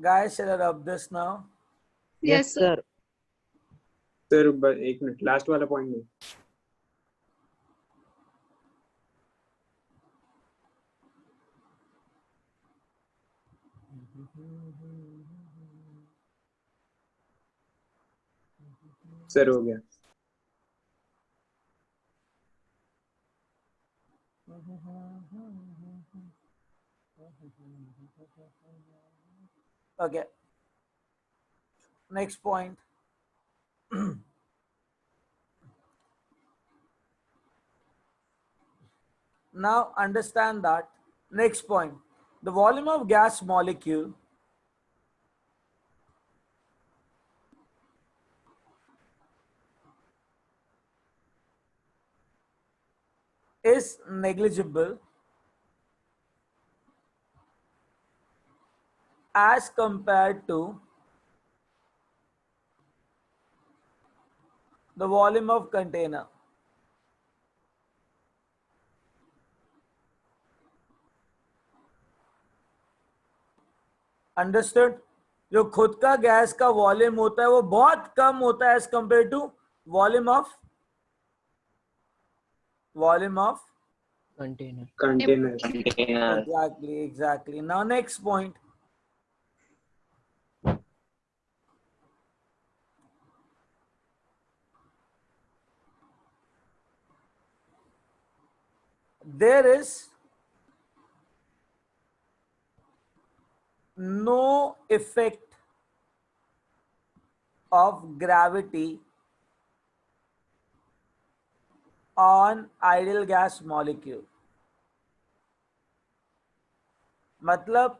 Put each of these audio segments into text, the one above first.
Guys, shall I rub this now? Yes, sir. Sir एक minute, last वाला point नहीं. Sir हो गया. Okay. Next point. Now understand that. Next point. The volume of gas molecule is negligible as compared to the volume of container. Understood. जो खुद का gas का volume होता है वो बहुत कम होता है as compare to volume of Container. Container. exactly. Now next point. There is no effect of gravity on ideal gas molecule. मतलब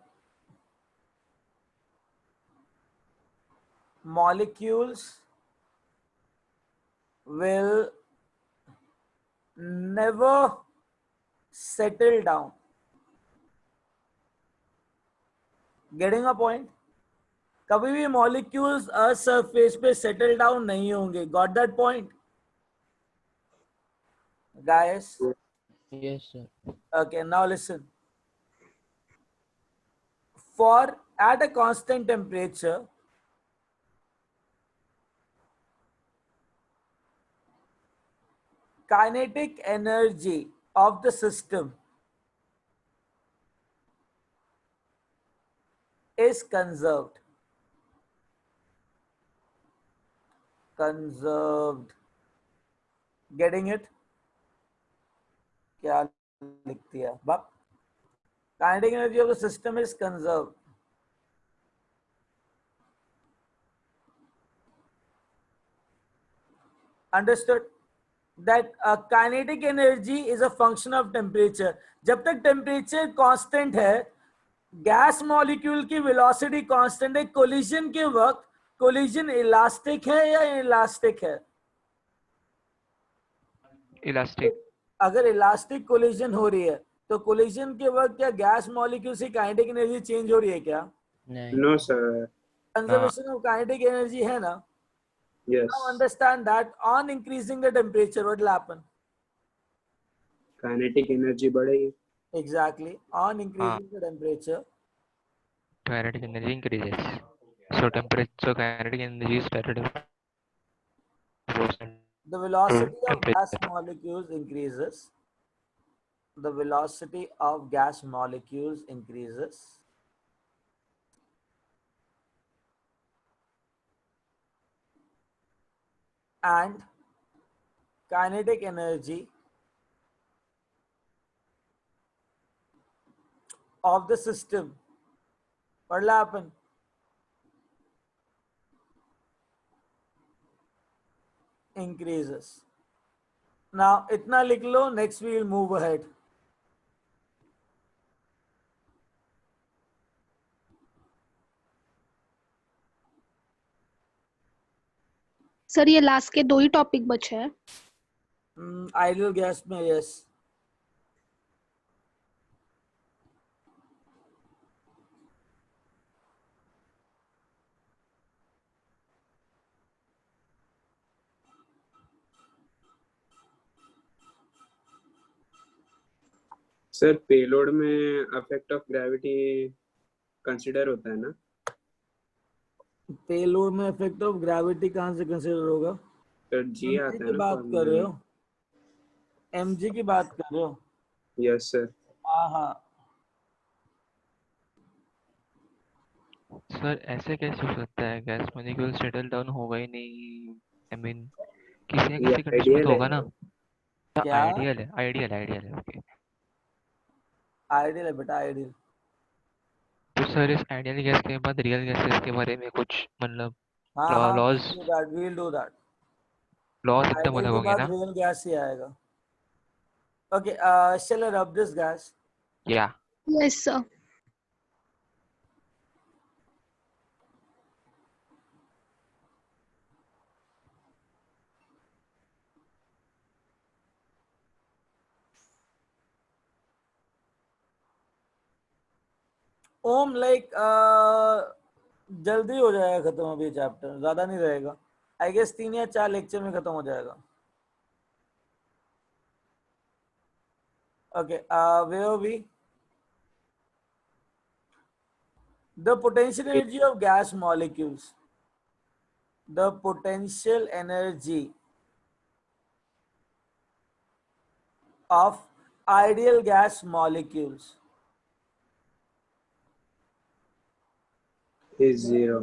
molecules will never settle down. Getting a point? कभी भी molecules अर्थ सरफेस पे settle down नहीं होंगे. Got that point? Guys? Yes, sir. Okay, now listen. For at a constant temperature, kinetic energy of the system is conserved. Getting it? क्या लिख दिया बाप? Kinetic energy of the system is conserved. Understood? That kinetic energy is a function of temperature. जब तक temperature constant है, gas molecule की velocity constant है. Collision के वक्त कोलिजन इलास्टिक है या इलास्टिक है? इलास्टिक. अगर इलास्टिक कोलिजन हो रही है तो कोलिजन के वक्त क्या गैस मॉलिक्यूल से काइनेटिक एनर्जी चेंज हो रही है क्या? नहीं. No sir. Conservation of kinetic energy है ना? Yes. Now understand that on increasing the temperature, what will happen? Kinetic energy बढ़ेगी. Exactly. On increasing the temperature, kinetic energy increases. So kinetic energy is directly proportional the velocity to of gas temperature. molecules increases. The velocity of gas molecules increases. And kinetic energy of the system, what will happen? Increases. Now, itna likh lo, next we will move ahead. Sir ये last के 2 ही topic बचे हैं. Ideal gas में yes. Sir payload में effect of gravity consider होता है ना? Payload में इफेक्ट ऑफ ग्रेविटी कहाँ से कंसिडर होगा? सर जी एमजी आता है की ना बात कर रहे फॉर्मूला हो? एमजी की बात कर रहे हो? में। Yes sir. हाँ हाँ। सर ऐसे कैसे हो सकता है? गैस मॉलिक्यूल सेटल डाउन होगा ही नहीं। आई मीन किसी ना ये किसी कंडीशन में आइडियल तो होगा है। ना। क्या? आइडियल है ओके। आइडियल है बेटा, आइडियल। तो सर इस आइडियल गैस के बाद रियल गैसेस के बारे में कुछ मतलब हाँ हाँ, laws we'll do that. Laws एकदम आइडियल अलग के होंगे बाद ना? रियल गैस ही आएगा. Okay, shall I rub this gas? या Yes, sir. ओम लाइक जल्दी हो जाएगा खत्म, अभी चैप्टर ज्यादा नहीं रहेगा. आई गेस 3 या 4 लेक्चर में खत्म हो जाएगा. Okay, where we? The potential energy of gas molecules. The potential energy of ideal gas molecules is 0।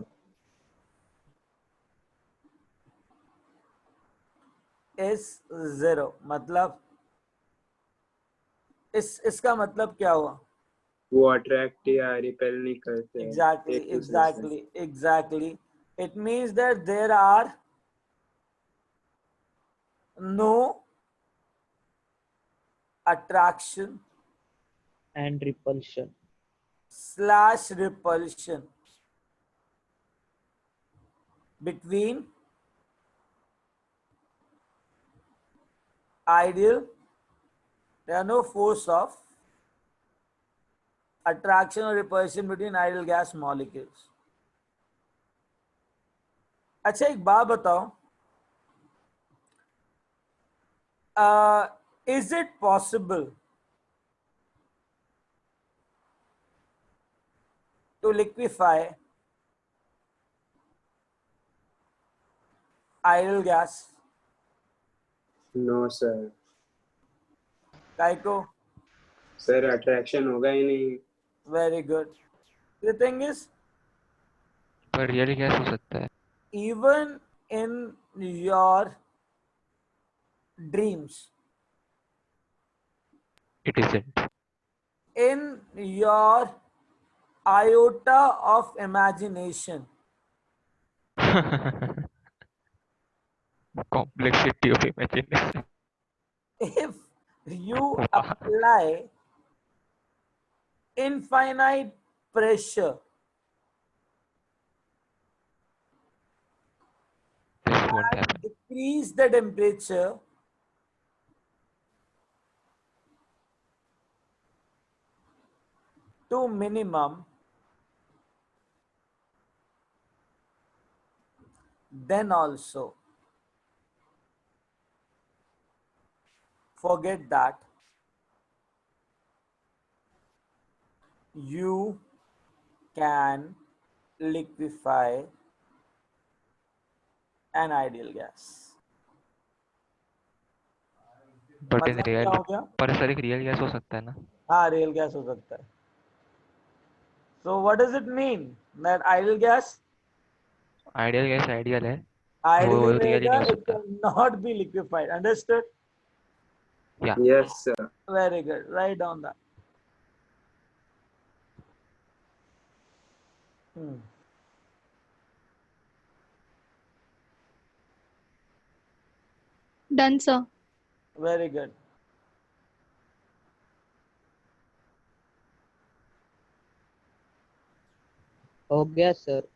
is 0. मतलब इसका मतलब क्या हुआ? वो अट्रैक्ट या रिपेल नहीं करते हैं Exactly, एक दूसरे से। exactly. It means that there are no attraction And repulsion. slash repulsion between ideal. There are no force of attraction or repulsion between ideal gas molecules. अच्छा एक बात बताओ, is it possible to liquefy ideal gas? No sir. काय को? Sir attraction होगा ही नहीं। Very good. The thing is, पर real gas हो सकता है। even in your dreams, it isn't. in your iota of imagination, complexity of imagination. if you apply infinite pressure this won't and happen. decrease the temperature, to minimum, then also forget that you can liquefy an ideal gas. But in मतलब क्या real हो गया? पर sir एक real gas हो सकता है ना? हाँ, रियल गैस हो सकता है. So what does it mean that ideal gas ideal gas ideal है, ideally वो रियल ही रहेगा, नहीं हो it सकता। cannot be liquefied. Understood? या yes sir. Very good. Write down that. Done, sir. Very good. हो गया sir.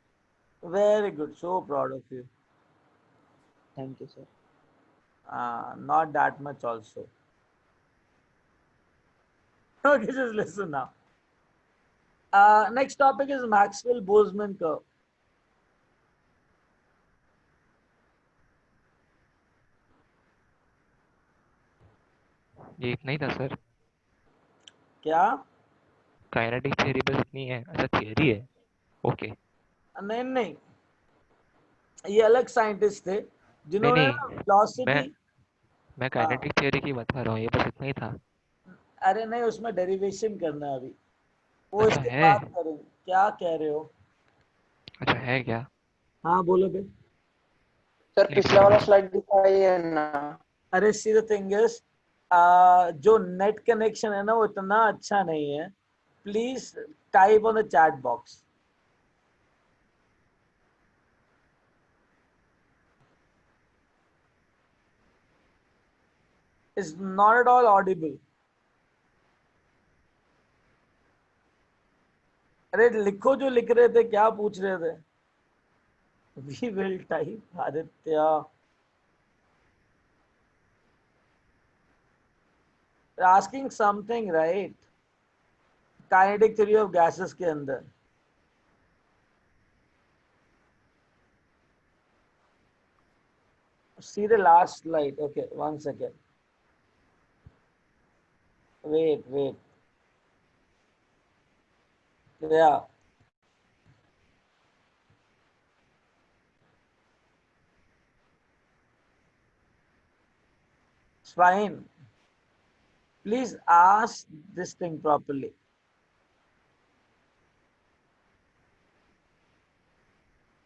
Very good. So proud of you. Thank you, sir. Not that much also. Okay, just listen now. Next topic is Maxwell-Boltzmann curve. ये इतना ही था sir? क्या? Kinetic theory बस इतनी है? अच्छा थियरी है, ओके। नहीं नहीं, ये अलग साइंटिस्ट थे जिन्होंने नहीं, वेलोसिटी, मैं काइनेटिक थ्योरी की बता रहा हूँ, ये बस इतना ही था। अरे नहीं उसमें डेरिवेशन करना है अभी, वो अच्छा इसके है। बाद करेंगे। क्या कह रहे हो? अच्छा है क्या? हाँ बोलो बे। सर नहीं पिछला वाला पता। स्लाइड दिखाइए ना। अरे सी द थिंग इज, जो नेट कनेक्शन है ना वो इतना अच्छा नहीं है। Please type on the chat box. Is not at all Audible. अरे लिखो जो लिख रहे थे, क्या पूछ रहे थे? We will type Aditya, asking something right, kinetic theory of gases के अंदर। See the last slide. Okay, 1 second. Wait. Yeah. It's fine. Please ask this thing properly.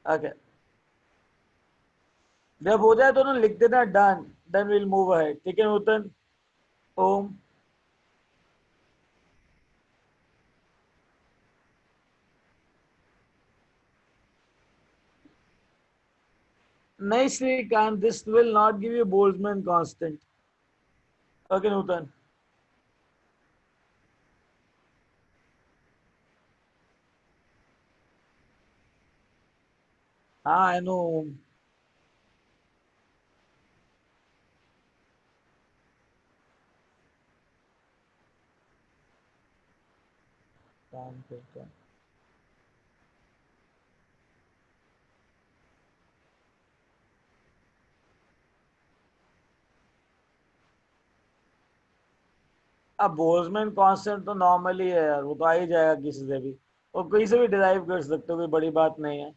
Okay. जब हो जाए तो ना लिख देना done, then will move ahead. ठीक है नूतन? ओम। नहीं Shrikant, this will not give you Boltzmann constant. Okay Nutan. हाँ आई नो। काम करता है। अब बोल्ट्जमैन कांस्टेंट तो नॉर्मली है यार, वो तो आ ही जाएगा किसी से भी, और कहीं से भी डिराइव कर सकते हो, कोई बड़ी बात नहीं है।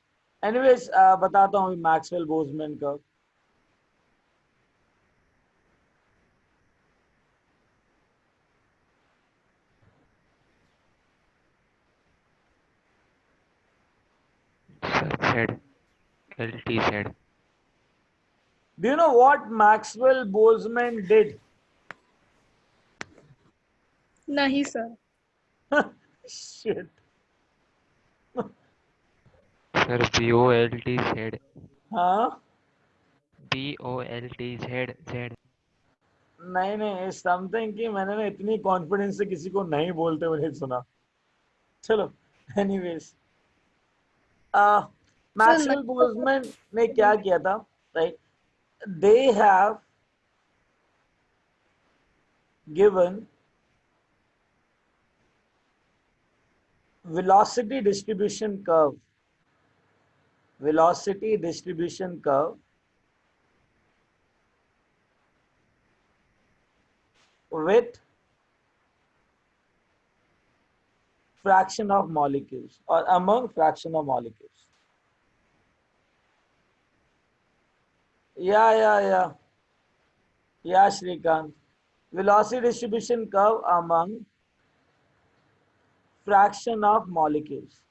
एनीवेज बताता हूँ मैक्सवेल बोल्ट्जमैन का। Z, LTZ. Do you know what Maxwell Boltzmann did? नहीं सर। Shit. सर BOLTZ, हाँ BOLTZ, Z। नहीं समथिंग कि मैंने ना इतनी कॉन्फिडेंस से किसी को नहीं बोलते हुए नहीं सुना। चलो एनीवेज, सर मैक्सवेल नहीं बोल्ट्जमैन ने क्या किया था, right? They have given velocity distribution curve, velocity distribution curve with fraction of molecules or among fraction of molecules. Yeah Shrikant, velocity distribution curve among fraction of molecules.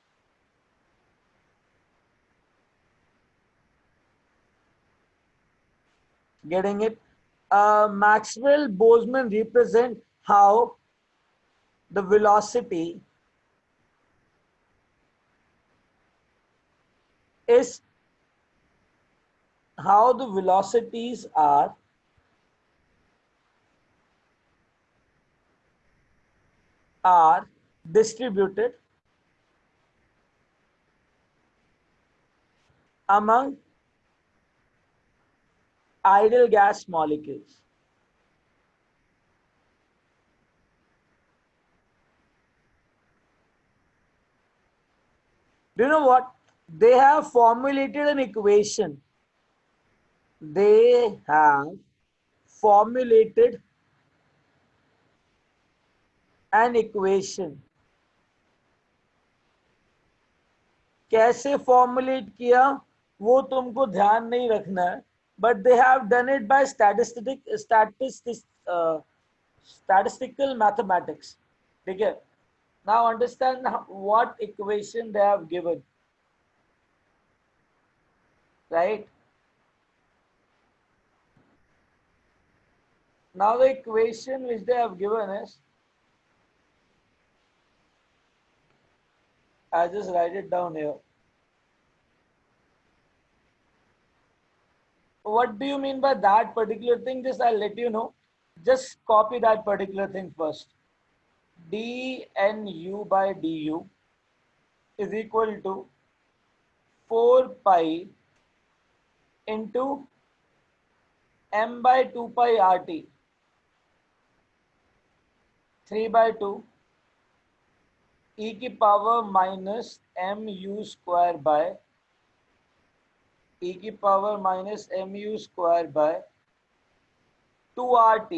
Getting it? Maxwell Boltzmann represent how the velocity is, how the velocities are distributed among ideal gas molecules. Do you know what? They have formulated an equation. They have formulated an equation. कैसे formulate किया? वो तुमको ध्यान नहीं रखना है, but they have done it by statistical mathematics. ठीक है? Now understand what equation they have given, right? Now the equation which they have given is, I just write it down here. What do you mean by that particular thing? Just I'll let you know. Just copy that particular thing first. dnu by du is equal to 4 pi into m by 2 pi rt, 3 by 2 e की power minus mu square by e की power minus mu square by 2rt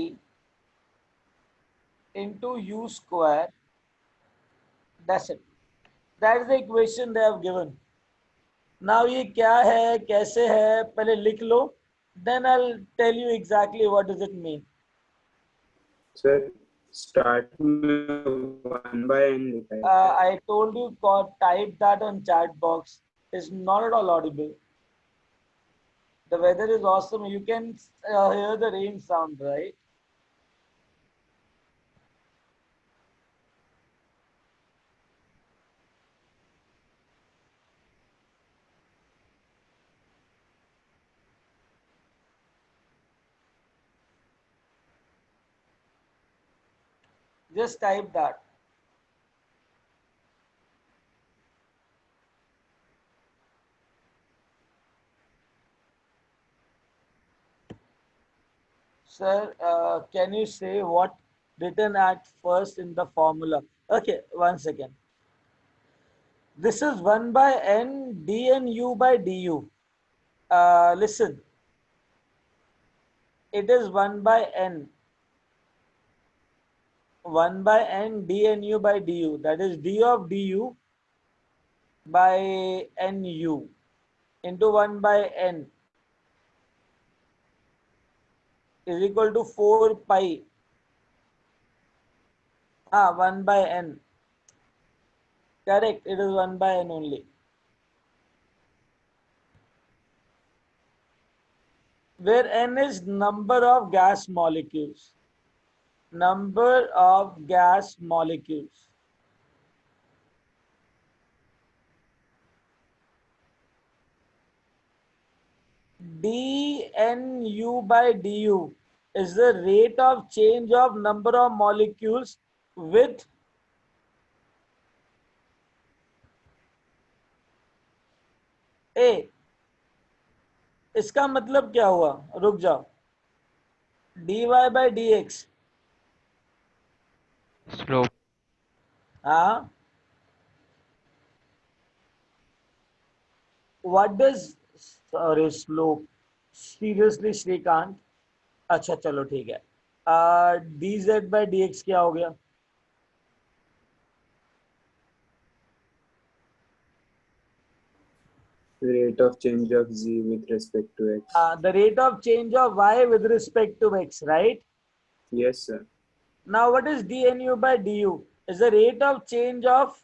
into u square. That's it. That is the equation they have given. Now ये क्या है, कैसे है, पहले लिख लो. Then I'll tell you exactly what does it mean. Sir start में 1 by n लिखा है. I told you, type that on chat box. It's not at all audible. The weather is awesome. You can hear the rain sound, right? Just type that. Sir, can you say what written at first in the formula? Okay, 1 second. This is 1 by n dnu by du. Listen, it is 1 by n. 1 by n dnu by du. That is d of du by nu into 1 by n is equal to 4 pi. 1 by n. Correct, it is 1 by n only. Where n is number of gas molecules. Number of gas molecules. dnu by du is the rate of change of number of molecules with a. इसका मतलब क्या हुआ? रुक जाओ. dy by dx. Slope. हाँ. What does slope? Seriously, Shrikant. अच्छा चलो ठीक है. dz by dx क्या हो गया? Rate of change of z with respect to x. The rate of change of y with respect to x, right? Yes, sir. Now what is dnu by du? Is the rate of change of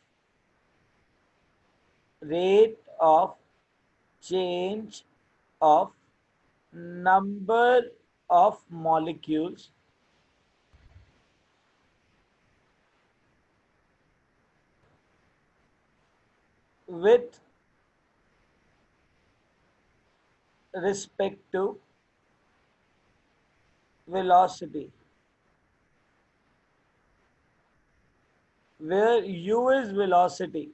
number of molecules with respect to velocity, where u is velocity.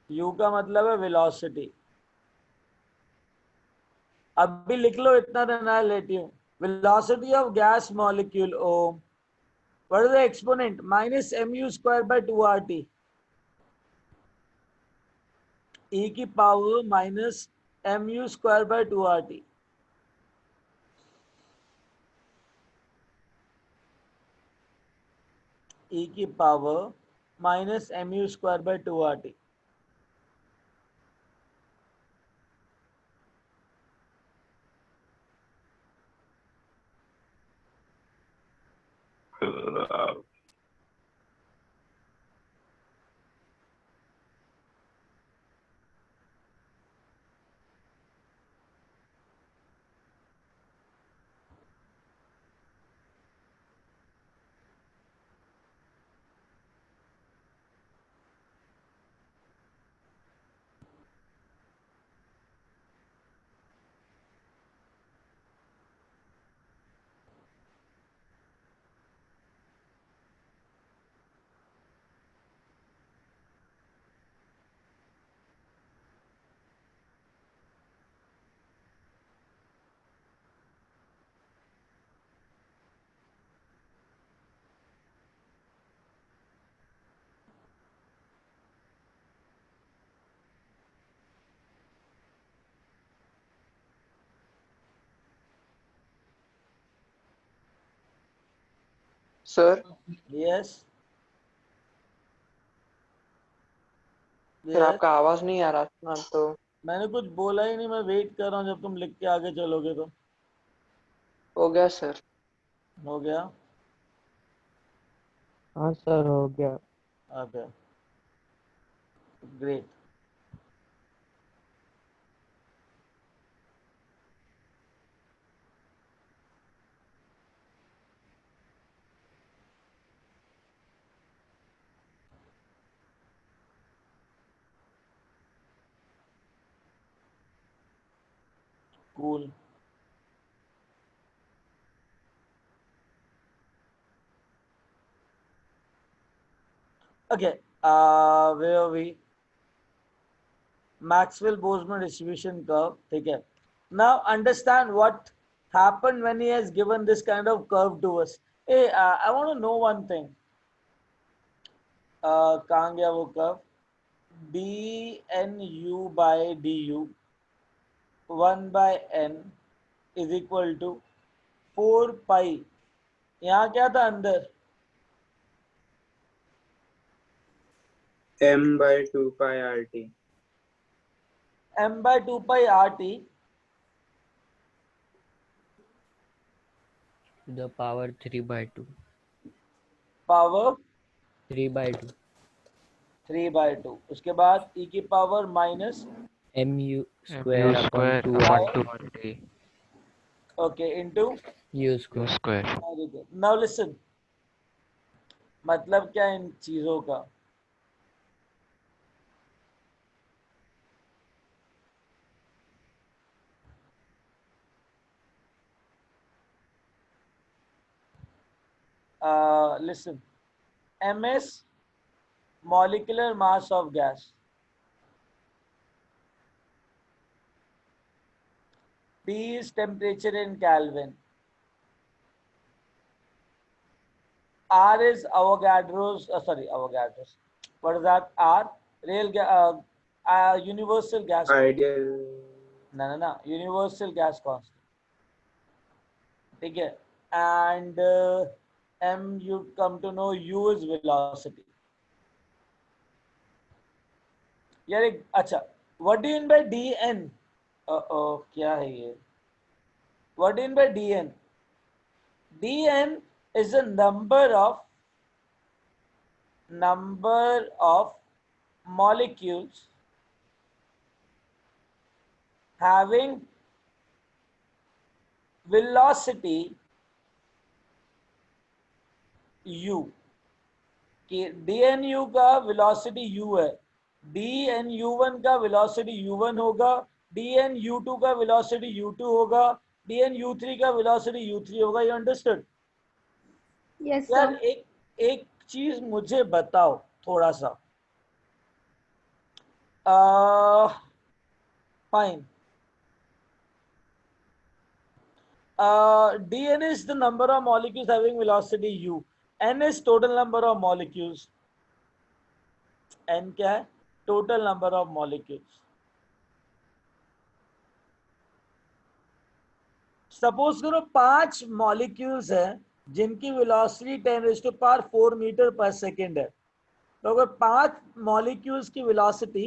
u का मतलब है velocity. अभी लिख लो इतना देना लेती हूँ. Velocity of gas molecule O. What is the exponent? Minus mu square by 2rt. E की power minus mu square by 2rt. E की power minus mu square by 2 RT. Sir Yes. Sir Yes. आपका आवाज नहीं आ रहा था ना, तो मैंने कुछ बोला ही नहीं, मैं वेट कर रहा हूँ जब तुम लिख के आगे चलोगे तो। हो गया सर। हो गया? हाँ सर, हो गया। Okay, great. Cool. Okay, where are we? Maxwell-Boltzmann distribution curve. ठीक है. Now understand what happened when he has given this kind of curve to us. Hey, I want to know one thing. कहाँ गया वो curve? dnu by du 1 by n is equal to 4 pi. यहाँ क्या था अंदर? m by 2 pi RT. m by 2 pi RT. The power 3/2. Power 3/2. 3 by 2. उसके बाद e की power minus mu mu square upon square 2 upon RT. 2 RT. Okay into U U square. square. Now listen, मतलब क्या इन चीजों का? Listen, ms molecular mass of gas, T is temperature in Kelvin, R is Avogadro's, Avogadro's. What is that? R, universal gas. Ideal. No, universal gas constant. ठीक है, and m you come to know u is velocity. यार एक अच्छा, what do you mean by dn? क्या है ये? What do you mean by dn? dn is the number of molecules having velocity u. कि dnu का velocity u है, dnu1 का velocity u1 होगा, dnu2 का velocity u2 होगा, dnu3 का velocity u3 होगा. You understood? Yes, यार sir. एक चीज मुझे बताओ थोड़ा सा. Fine. dn is the number of molecules having velocity u. n is total number of molecules. n क्या है? Total number of molecules. Suppose करो 5 मॉलिक्यूल्स हैं जिनकी वेलोसिटी 10⁴ मीटर पर सेकेंड है. तो अगर 5 मॉलिक्यूल्स की वेलोसिटी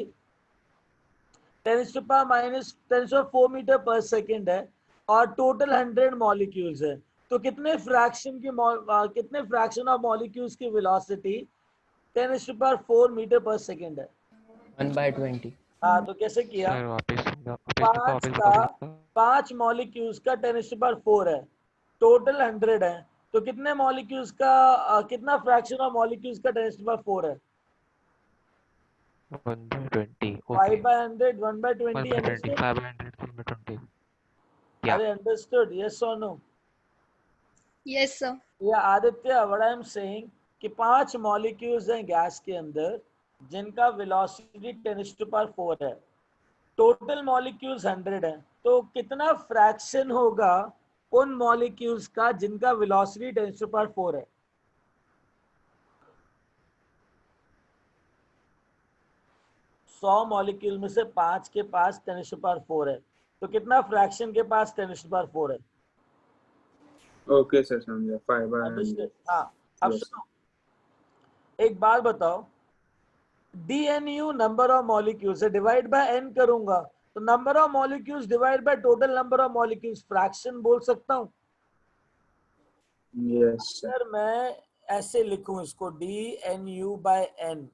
10⁻⁻⁴ मीटर पर सेकेंड है और टोटल 100 मॉलिक्यूल्स है, तो कितने फ्रैक्शन ऑफ मॉलिक्यूल्स की वेलोसिटी 10⁴ मीटर पर सेकेंड है? 1/20. हाँ, तो कैसे किया? सर वापस पांच का 5 मॉलिक्यूल्स का 10⁴ है, टोटल 100 है, तो कितने मॉलिक्यूल्स का कितना फ्रैक्शन ऑफ मॉलिक्यूल्स का 10⁴ है? 1/20. 5/100, 1/20, 1/20. understood? 5/100, 1/20. Yeah. Are understood? Yes or no? Yes, sir. Yeah, Aditya, what I am saying कि 5 मॉलिक्यूल्स हैं गैस के अंदर जिनका वेलोसिटी 10⁴ है, टोटल मॉलिक्यूल्स 100 हैं, तो कितना फ्रैक्शन होगा उन मॉलिक्यूल्स का जिनका वेलोसिटी 10⁴ है? सौ मॉलिक्यूल में से 5 के पास 10⁴ है, तो कितना फ्रैक्शन के पास 10⁴ है? ओके सर, समझा। 5/100। हाँ, अब Yes. सुनो, एक बात बताओ, DNU नंबर ऑफ मॉलिक्यूल्स है, डिवाइड बाय n करूंगा तो number of molecules divide by total number of molecules, fraction बोल सकता हूं। Yes sir. अगर मैं ऐसे लिखूं इसको DNU/n,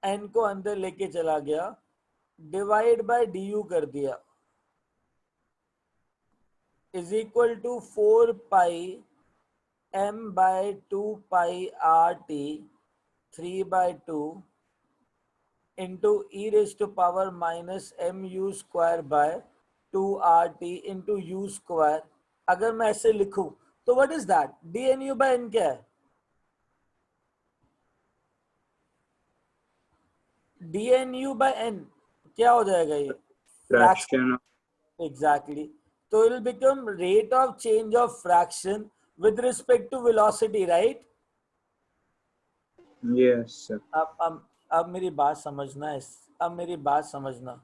n को अंदर लेके चला गया, डिवाइड बाय du कर दिया, is equal to 4 pi m/2 RT 3/2 into e⁻⁻mu² / 2RT u²। अगर मैं ऐसे लिखूं तो व्हाट इज दैट? DNU/n क्या है? DNU/n क्या हो जाएगा ये? Fraction of Exactly. So it will become rate of change of fraction with respect to velocity, right? yes sir. अब मेरी बात समझना है, अब मेरी बात समझना।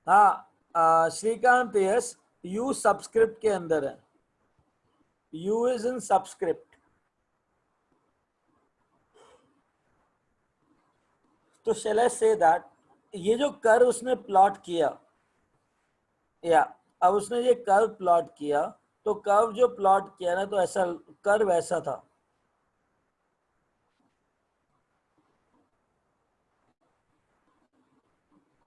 हाँ, श्रीकांत, यस, यू सबस्क्रिप्ट के अंदर है, यू इज इन सबस्क्रिप्ट। तो shall I say that ये जो कर्व उसने प्लॉट किया, या अब उसने ये कर्व प्लॉट किया, तो कर्व जो प्लॉट किया ना, तो ऐसा कर्व ऐसा था,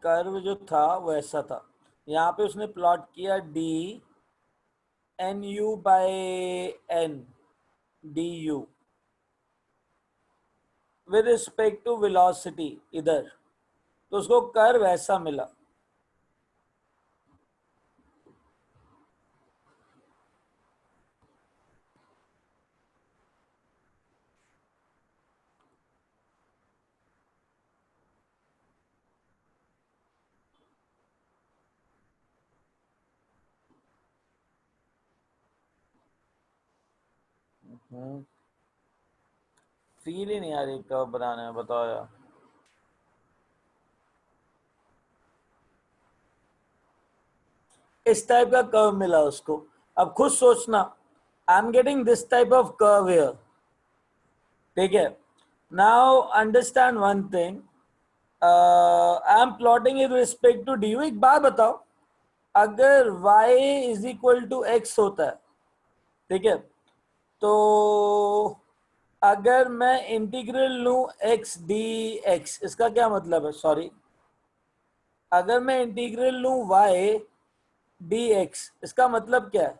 कर्व जो था वो ऐसा था। यहाँ पे उसने प्लॉट किया DNU/n du with respect to velocity इधर, तो उसको कर्व ऐसा मिला। फील ही नहीं आ रही कर्व बनाने में, बताओ यार। इस टाइप का कर्व मिला उसको। अब खुद सोचना, I am getting this type of curve here, ठीक है। Now understand one thing, I am plotting with respect to D U. एक बात बताओ, अगर y is equal to x होता है, ठीक है, तो अगर मैं इंटीग्रल लूं x dx, इसका क्या मतलब है? सॉरी, अगर मैं इंटीग्रल लूं y dx, इसका मतलब क्या है?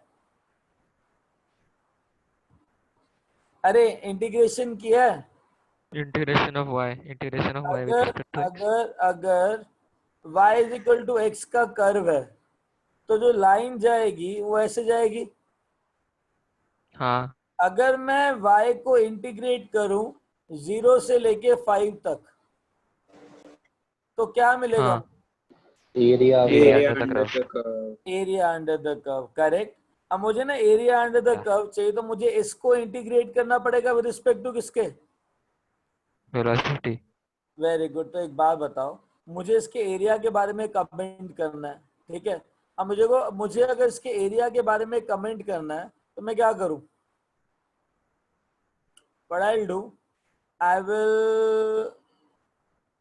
अरे इंटीग्रेशन किया है, Integration of y with अगर respect to x. अगर y is equal to x का कर्व है, तो जो लाइन जाएगी वो ऐसे जाएगी। हाँ, अगर मैं y को इंटीग्रेट करूं 0 से लेके 5 तक, तो क्या मिलेगा? हाँ, Area Area under the under curve. the curve. Area under the curve, correct. अब मुझे ना एरिया अंडर द हाँ। कर्व चाहिए, तो मुझे इसको इंटीग्रेट करना पड़ेगा विद रिस्पेक्ट टू किसके? velocity. Very good. तो एक बात बताओ, मुझे इसके एरिया के बारे में कमेंट करना है, ठीक है। अब मुझे अगर इसके एरिया के बारे में कमेंट करना है, तो मैं क्या करूं? what I'll do, I will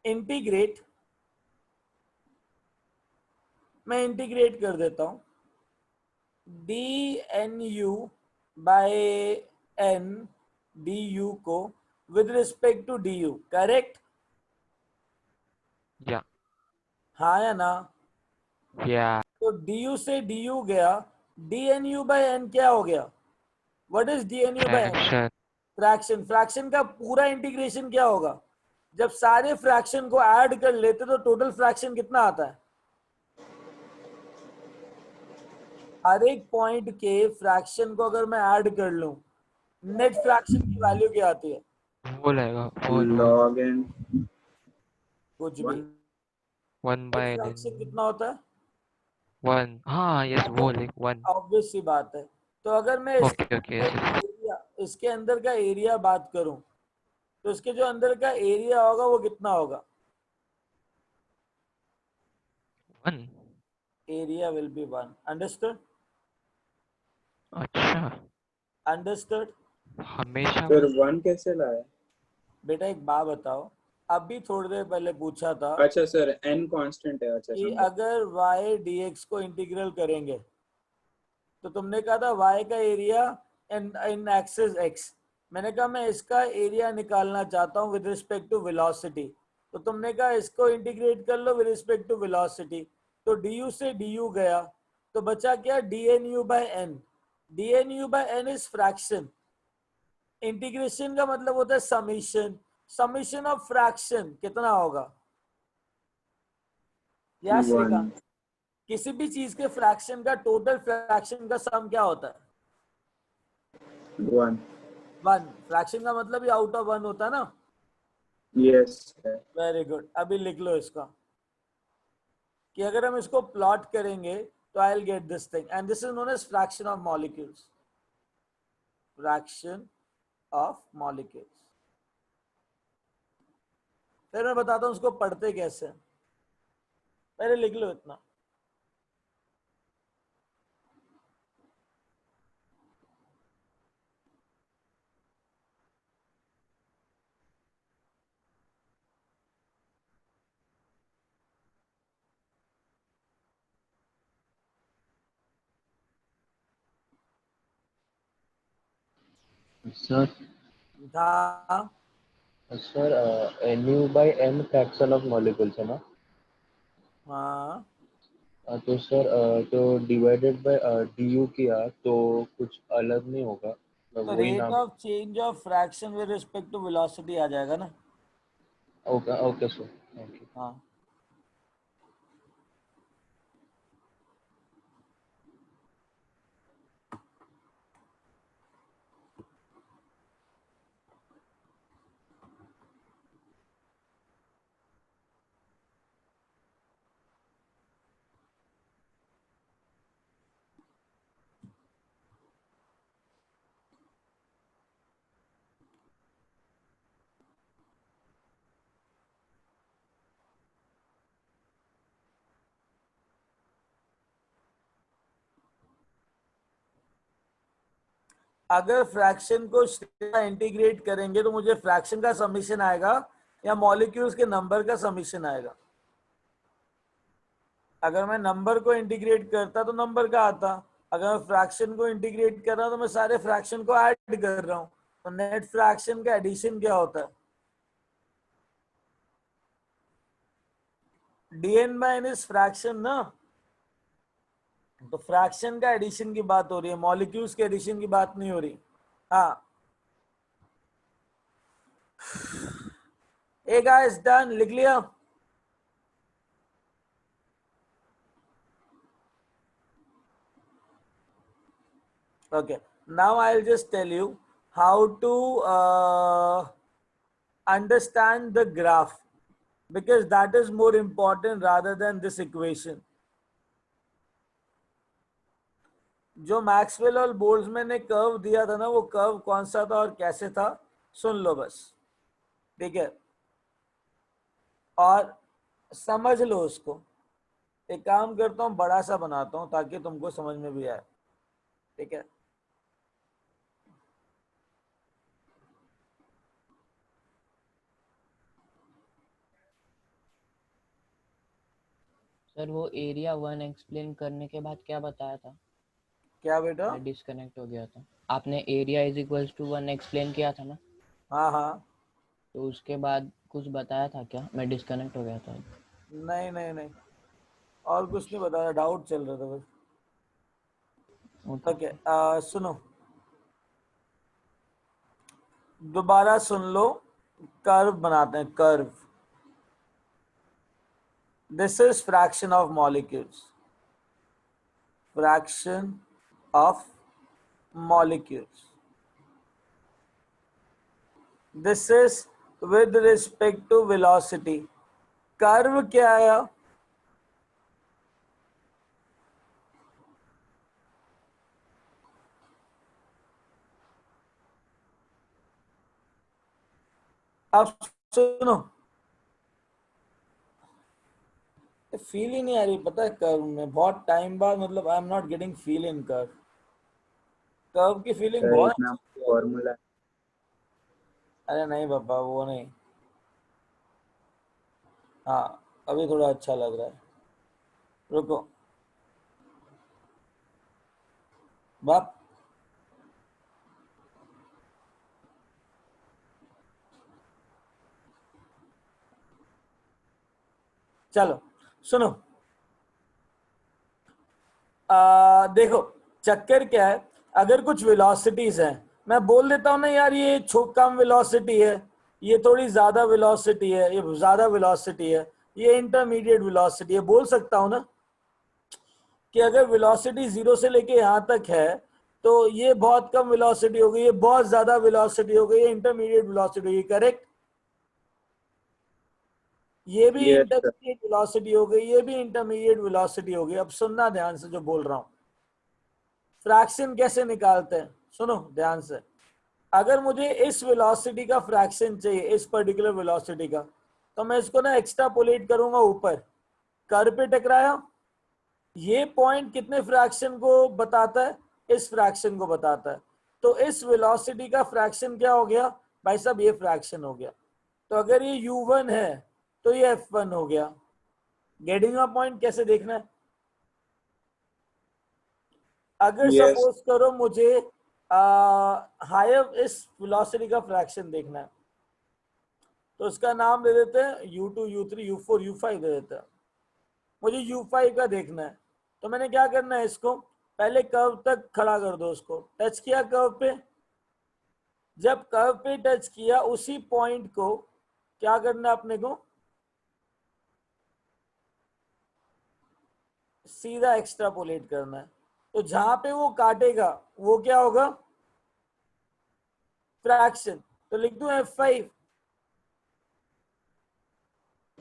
integrate, मैं इंटीग्रेट कर देता हूं dnu by n du को with respect to du, correct? Yeah. हाँ या ना? Yeah. तो du से du गया, dnu by n क्या हो गया? What is dnu by n? Fraction. Fraction. Fraction का पूरा इंटीग्रेशन क्या होगा? जब सारे फ्रैक्शन को ऐड कर लेते तो टोटल फ्रैक्शन कितना आता है? हर एक पॉइंट के फ्रैक्शन को अगर मैं ऐड कर लूं, नेट फ्रैक्शन की वैल्यू क्या आती है? Whole आएगा. Whole. log n कुछ भी. 1 1 by n. फ्रैक्शन कितना होता है? 1. हाँ, yes, whole है 1. ऑब्वियस सी बात है. तो अगर मैं Okay, okay, yes. इसके अंदर का एरिया बात करूं, तो इसके जो अंदर का एरिया होगा वो कितना होगा? 1. Area will be 1. अंडरस्टूड? अच्छा. अंडरस्टूड? हमेशा फिर 1. 1 कैसे लाया? बेटा एक बात बताओ, अभी थोड़ी देर पहले पूछा था अच्छा सर n कांस्टेंट है. अच्छा कि समझा. अगर y dx को इंटीग्रल करेंगे तो तुमने कहा था y का एरिया इन एक्सिस x. मैंने कहा मैं इसका एरिया निकालना चाहता हूँ विद रिस्पेक्ट टू वेलोसिटी. तो तुमने कहा इसको इंटीग्रेट कर लो विद रिस्पेक्ट टू वेलोसिटी. तो du से du गया तो बचा क्या? dnu by n. dnu by n is fraction. Integration का मतलब होता है समीशन. समीशन ऑफ फ्रैक्शन कितना होगा? या श्रीकांत, 1 किसी भी चीज के फ्रैक्शन का टोटल फ्रैक्शन का सम क्या होता है? 1 1. फ्रैक्शन का मतलब ही आउट ऑफ 1 होता है ना? Yes sir. Very good. अभी लिख लो इसका कि अगर हम इसको प्लॉट करेंगे तो I will get this thing and this is known as fraction of molecules. Fraction of molecules. फिर मैं बताता हूं उसको पढ़ते कैसे हैं. पहले लिख लो इतना. Sir, हाँ sir, nu by n fraction of molecules है ना? हाँ. तो सर तो डिवाइडेड बाय du किया तो कुछ अलग नहीं होगा, तो वही रेट नाम. Of change of fraction with respect to velocity आ जाएगा ना? Okay okay sir, thank you. हाँ. अगर फ्रैक्शन को इंटीग्रेट करेंगे तो मुझे फ्रैक्शन का समीशन आएगा या मॉलिक्यूल्स के नंबर का समीशन आएगा? अगर मैं नंबर को इंटीग्रेट करता तो नंबर का आता. अगर मैं फ्रैक्शन को इंटीग्रेट कर रहा हूं तो मैं सारे फ्रैक्शन को ऐड कर रहा हूं. तो नेट फ्रैक्शन का एडिशन क्या होता है? dn by n is fraction ना. तो फ्रैक्शन का एडिशन की बात हो रही है, मॉलिक्यूल्स के एडिशन की बात नहीं हो रही. हाँ. ए गाइस डन. लिख लिया? Okay, now I'll just tell you how to understand the graph, because that is more important rather than this equation. जो मैक्सवेल और बोल्ट्जमैन ने कर्व दिया था ना, वो कर्व कौन सा था और कैसे था, सुन लो बस. ठीक है, और समझ लो उसको. एक काम करता हूँ, बड़ा सा बनाता हूँ ताकि तुमको समझ में भी आए. ठीक है. सर वो एरिया 1 एक्सप्लेन करने के बाद क्या बताया था? क्या बेटा? मैं डिस्कनेक्ट हो गया था। आपने area is equals to 1 explain किया था ना, हाँ हाँ, तो उसके बाद कुछ बताया था क्या? मैं डिस्कनेक्ट हो गया था। नहीं नहीं नहीं, और कुछ नहीं बताया, डाउट चल रहा था बस। ओके। ओके, सुनो, दोबारा सुन लो। कर्व बनाते हैं, curve. This is fraction of molecules, fraction of molecules. This is with respect to velocity. Curve क्या है? अब सुनो, फील ही नहीं आ रही, पता है कर्व में बहुत टाइम बाद, मतलब आई am not getting feel in curve. Curve की फीलिंग सर बहुत इतना अच्छी है। फॉर्मूला अरे नहीं बाबा, वो नहीं। हाँ, अभी थोड़ा अच्छा लग रहा है। रुको बाप, चलो सुनो। देखो, चक्कर क्या है, अगर कुछ वेलोसिटीज हैं, मैं बोल देता हूँ ना यार ये कम वेलोसिटी है, ये थोड़ी ज्यादा वेलोसिटी है, ये ज्यादा वेलोसिटी है, ये इंटरमीडिएट वेलोसिटी है, बोल सकता हूँ ना कि अगर वेलोसिटी 0 से लेके यहाँ तक है तो ये बहुत कम वेलोसिटी हो गई, ये बहुत ज्यादा वेलोसिटी हो गई, ये इंटरमीडिएट वेलोसिटी होगी, करेक्ट? ये भी यस सर इंटरमीडिएट वेलोसिटी हो गई, ये भी इंटरमीडिएट वेलोसिटी हो गई। अब सुनना ध्यान से जो बोल रहा हूं। फ्रैक्शन कैसे निकालते हैं, सुनो ध्यान से। अगर मुझे इस वेलोसिटी का फ्रैक्शन चाहिए, इस पर्टिकुलर वेलोसिटी का, तो मैं इसको ना एक्सट्रापोलेट करूंगा ऊपर। कर्व पे टकराया, ये पॉइंट कितने फ्रैक्शन को बताता है? इस फ्रैक्शन को बताता है। तो इस वेलोसिटी का फ्रैक्शन क्या हो गया भाई साहब? ये फ्रैक्शन हो गया। तो अगर ये u1 है तो ये f1 हो गया। Getting a point? कैसे देखना है? अगर यस सपोज करो मुझे हायर इस वेलोसिटी का फ्रैक्शन देखना है, तो इसका नाम दे देते हैं u2, u3, u4, u5 दे देते हैं। मुझे u5 का देखना है, तो मैंने क्या करना है, इसको पहले कर्व तक खड़ा कर दो, उसको टच किया कर्व पे। जब कर्व पे टच किया, उसी पॉइंट को क्या करना है अपने को? सीधा एक्सट्रापोलेट करना है। तो जहां पे वो काटेगा वो क्या होगा? फ्रैक्शन। तो लिख दूं f5?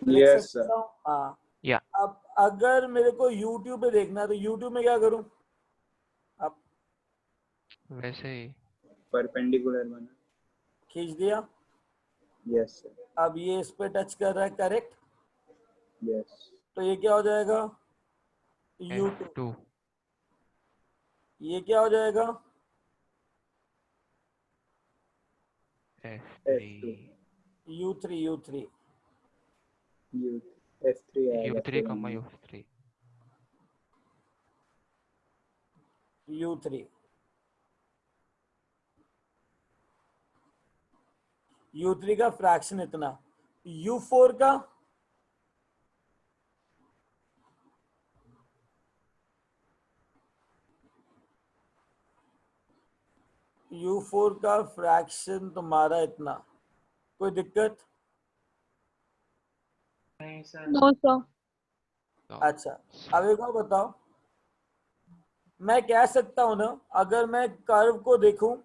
लिख यस सर सकता हूँ, हाँ। या अब अगर मेरे को YouTube पे देखना है तो YouTube में क्या करूं? अब वैसे ही परपेंडिकुलर बना खींच दिया, यस सर अब ये इस पे टच कर रहा है, करेक्ट? यस तो ये क्या हो जाएगा? u2। F2 ये क्या हो जाएगा? F2 F3 u3, u3। U F3 आएगा U3 फिर comma U3 u3 u3 का फ्रैक्शन इतना, u4 का u4 का फ्रैक्शन तुम्हारा इतना। कोई दिक्कत? No sir. तो अच्छा, अब एक बार बताओ, मैं कह सकता हूं ना, अगर मैं कर्व को देखूं,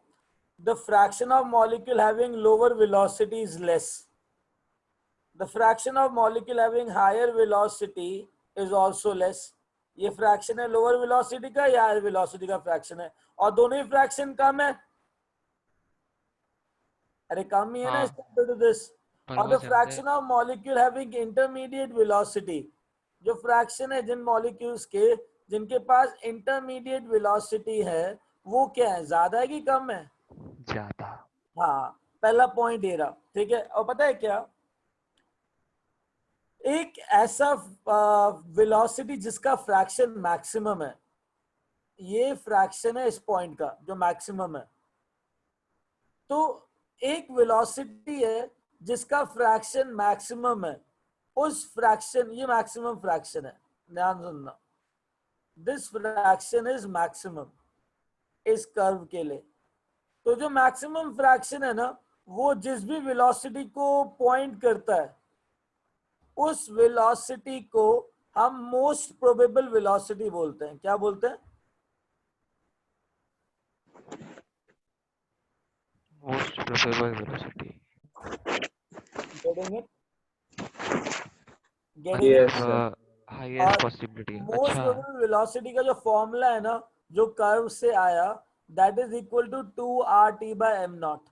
the fraction of molecule having lower velocity is less, the fraction of molecule having higher velocity is also less. ये फ्रैक्शन है लोअर वेलोसिटी का या हायर वेलोसिटी का फ्रैक्शन है, और दोनों ही फ्रैक्शन कम है। अरे कम ही है ना, हाँ, टू दिस। पर और वो द ज्यादा fraction of molecule having intermediate velocity, जो फ्रैक्शन है जिन मॉलिक्यूल्स के जिनके पास इंटरमीडिएट वेलोसिटी है, वो क्या है, ज्यादा है कि कम है? ज्यादा। हाँ, पहला पॉइंट ये रहा, ठीक है। और पता है क्या, एक ऐसा वेलोसिटी जिसका फ्रैक्शन मैक्सिमम है, ये फ्रैक्शन है इस पॉइंट का जो मैक्सिमम है, तो एक वेलोसिटी है जिसका फ्रैक्शन मैक्सिमम है, उस फ्रैक्शन, ये मैक्सिमम फ्रैक्शन है, ध्यान सुनना, दिस फ्रैक्शन इज मैक्सिमम इस कर्व के लिए। तो जो मैक्सिमम फ्रैक्शन है ना, वो जिस भी वेलोसिटी को पॉइंट करता है, उस वेलोसिटी को हम मोस्ट प्रोबेबल वेलोसिटी बोलते हैं। क्या बोलते हैं? Most probable velocity. Getting it? Getting Yes, it? sir. Highest और possibility. मोस्ट अच्छा, प्रोबेबल वेलोसिटी का जो फॉर्मूला है ना, जो कर्व से आया, that is equal to 2RT by m naught,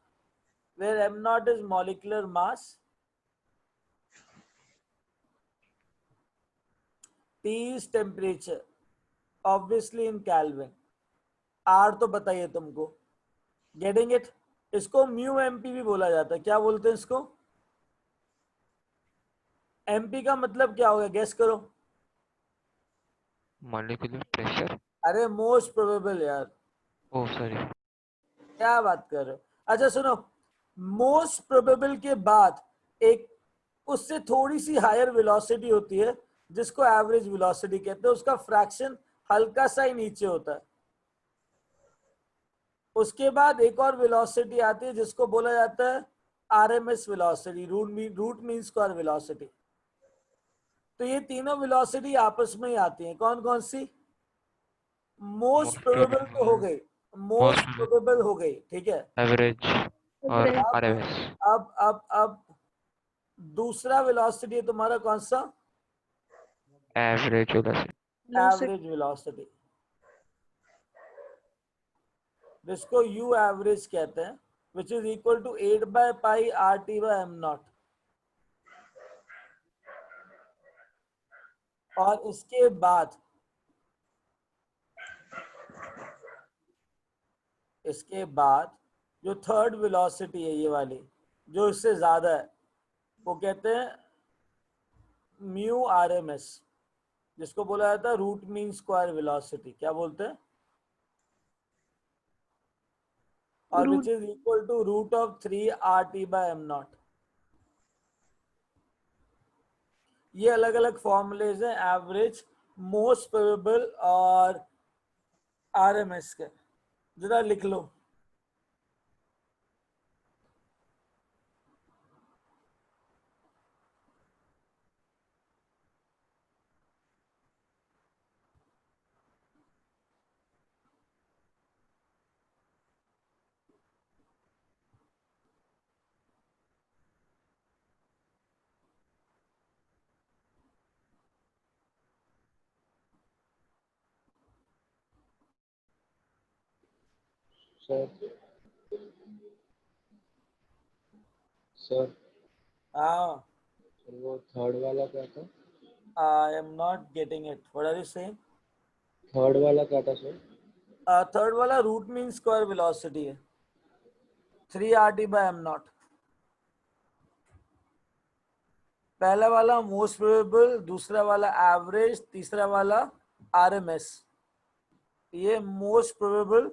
where m naught is molecular mass, T is temperature, obviously in Kelvin, R तो बताइए तुमको। Getting it? इसको म्यू एमपी भी बोला जाता है। क्या बोलते हैं इसको? एमपी का मतलब क्या होगा, गेस करो। molecular pressure. अरे मोस्ट प्रोबेबल यार, Oh, sorry. क्या बात कर रहे हो। अच्छा सुनो, मोस्ट प्रोबेबल के बाद एक उससे थोड़ी सी हायर वेलोसिटी होती है जिसको एवरेज वेलोसिटी कहते हैं, उसका फ्रैक्शन हल्का सा ही नीचे होता है। उसके बाद एक और वेलोसिटी आती है जिसको बोला जाता है RMS velocity, root mean square velocity. तो ये तीनों वेलोसिटी आपस में ही आती हैं। कौन कौन सी? मोस्ट Most प्रोबेबल तो हो probable. गई, Most मोस्ट प्रोबेबल हो गई, ठीक है। average और Average. RMS. अब दूसरा वेलोसिटी है तुम्हारा कौन सा? Average velocity. Velocity. Average velocity, जिसको यू एवरेज कहते हैं, which is equal to 8/π/RT by m naught. और इसके बाद जो थर्ड वेलोसिटी है, ये वाली जो इससे ज्यादा है, वो कहते हैं म्यू आरएमएस, जिसको बोला जाता है रूट मीन स्क्वायर वेलोसिटी। क्या बोलते हैं? और Root. Which is equal to √3RT by m naught. ये अलग अलग फॉर्मूलेज हैं एवरेज, मोस्ट प्रोबेबल और आरएमएस के। जरा लिख लो। सर सर हाँ, वो थर्ड वाला क्या था? I am not getting it, what are you saying? Third वाला क्या था सर? थर्ड वाला रूट मीन स्क्वायर वेलोसिटी है, 3RT by m नॉट। पहला वाला मोस्ट प्रोबेबल, दूसरा वाला एवरेज, तीसरा वाला आरएमएस। ये most probable,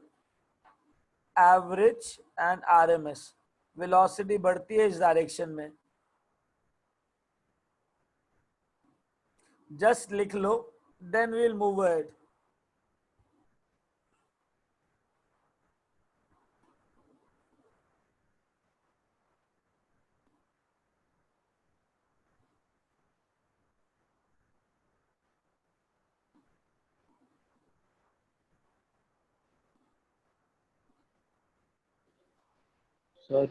average and RMS. Velocity बढ़ती है इस डायरेक्शन में। जस्ट लिख लो, then we will move ahead. Sir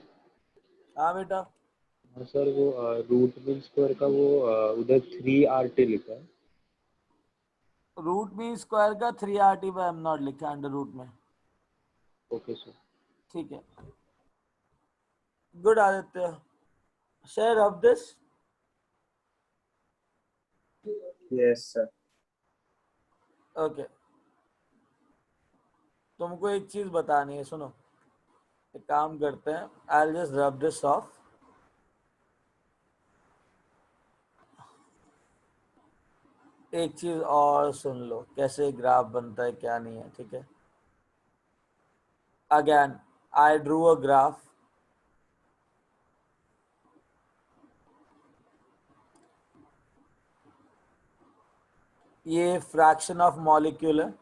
हाँ बेटा, हाँ सर, वो रूट मीन स्क्वायर का वो उधर 3RT लिखा है। रूट मीन स्क्वायर का 3RT by m नॉट लिखा है अंडर रूट में। Okay sir. ठीक है, good Aditya, share of this. Yes, sir. Okay, तुमको एक चीज बतानी है, सुनो। एक काम करते हैं, I will just rub this of. एक चीज और सुन लो, कैसे ग्राफ बनता है क्या नहीं है, ठीक है। Again I drew a graph. ये फ्रैक्शन ऑफ मॉलिक्यूल है।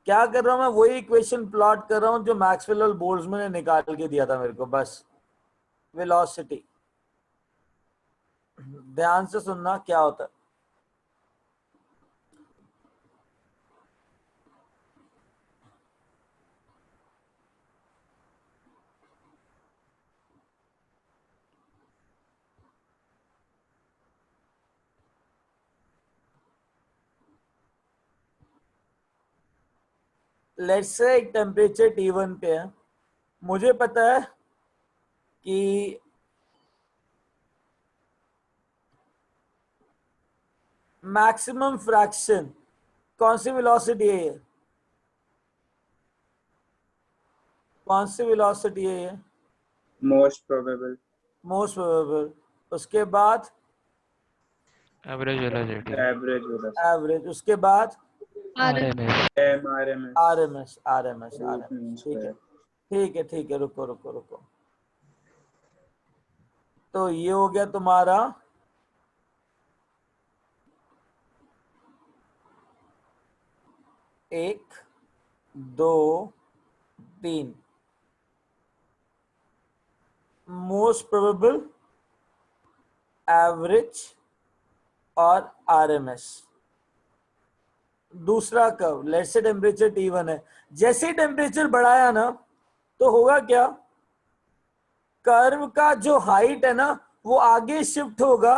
क्या कर रहा हूं मैं, वही इक्वेशन प्लॉट कर रहा हूं जो मैक्सवेल और बोल्ट्जमैन ने निकाल के दिया था मेरे को, बस। वेलोसिटी, ध्यान से सुनना क्या होता है। लेट्स से एक टेम्परेचर T1 पे है, मुझे पता है कि मैक्सिमम फ्रैक्शन कौन सी वेलोसिटी है, ये कौन सी वेलोसिटी है, ये Most probable. Most probable. उसके बाद average velocity, Average velocity. Average, उसके बाद RMS, RMS. RMS, RMS, Root mean RMS. ठीक है, square. ठीक है, ठीक है, रुको रुको रुको। तो ये हो गया तुम्हारा एक, दो, तीन, मोस्ट प्रोबेबल, एवरेज और आरएमएस। दूसरा curve, let's say temperature T1 है, जैसे ही टेम्परेचर बढ़ाया ना तो होगा क्या, कर्व का जो हाइट है ना वो आगे शिफ्ट होगा,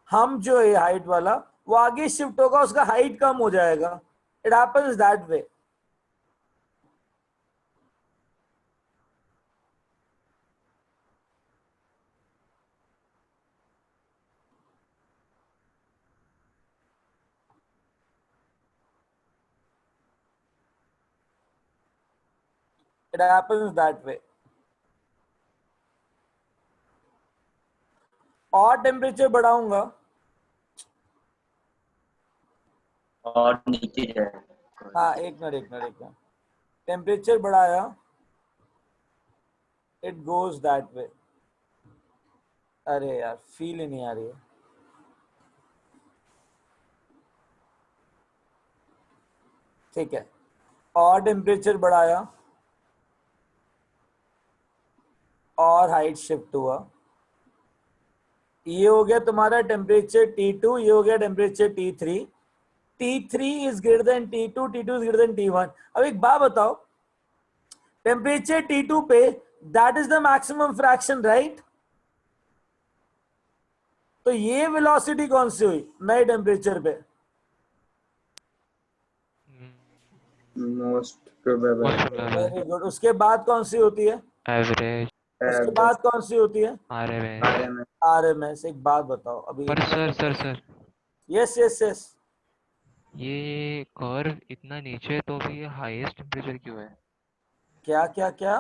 हम जो है हाइट वाला वो आगे शिफ्ट होगा, उसका हाइट कम हो जाएगा। It happens that way. It happens that way. और टेम्परेचर बढ़ाऊंगा, और नीचे जाए। हाँ एक मिनट एक मिनट एक मिनट, टेम्परेचर बढ़ाया, इट गोज दैट वे। अरे यार फील ही नहीं आ रही है। ठीक है, और टेम्परेचर बढ़ाया और हाइट शिफ्ट हुआ, ये हो गया तुम्हारा टेम्परेचर T2, ये हो गया temperature T3। T3 is greater than T2, T2 is greater than T1। अब एक बात बताओ, टेम्परेचर T2 पे that is the maximum fraction, right? तो ये वेलोसिटी कौन सी हुई नए टेम्परेचर पे? Most probable. Very good. उसके बाद कौन सी होती है? एवरेज, उसके Average. बाद कौन सी होती है? आरएमएस। RMS. आरएमएस। एक बात बताओ अभी। पर सर यस यस यस। ये कर्व इतना नीचे है तो भी ये हाईएस्ट टेम्परेचर क्यों है? क्या क्या क्या?